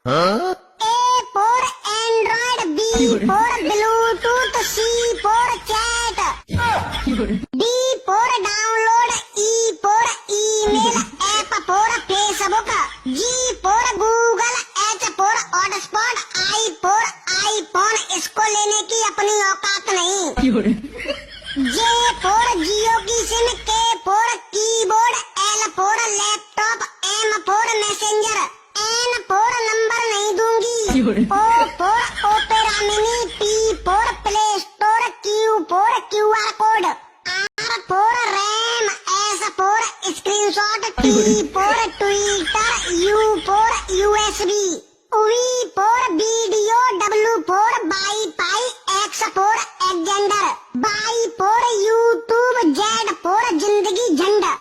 A for Android, B for Bluetooth, C for chat, D for download, E for email, F for Facebook, G for Google, H for hotspot, I for iPhone. इसको लेने की अपनी औकात नहीं। J for जियो की SIM, K for keyboard, L for laptop, M for messenger, N for number नहीं दूंगी, O for opera mini, P for play store, Q for QR code, R for RAM, S for screenshot, T for Twitter, U for USB, V for video, W for wifi, X for एजेंडर, Y for YouTube, Z for जिंदगी झंडा।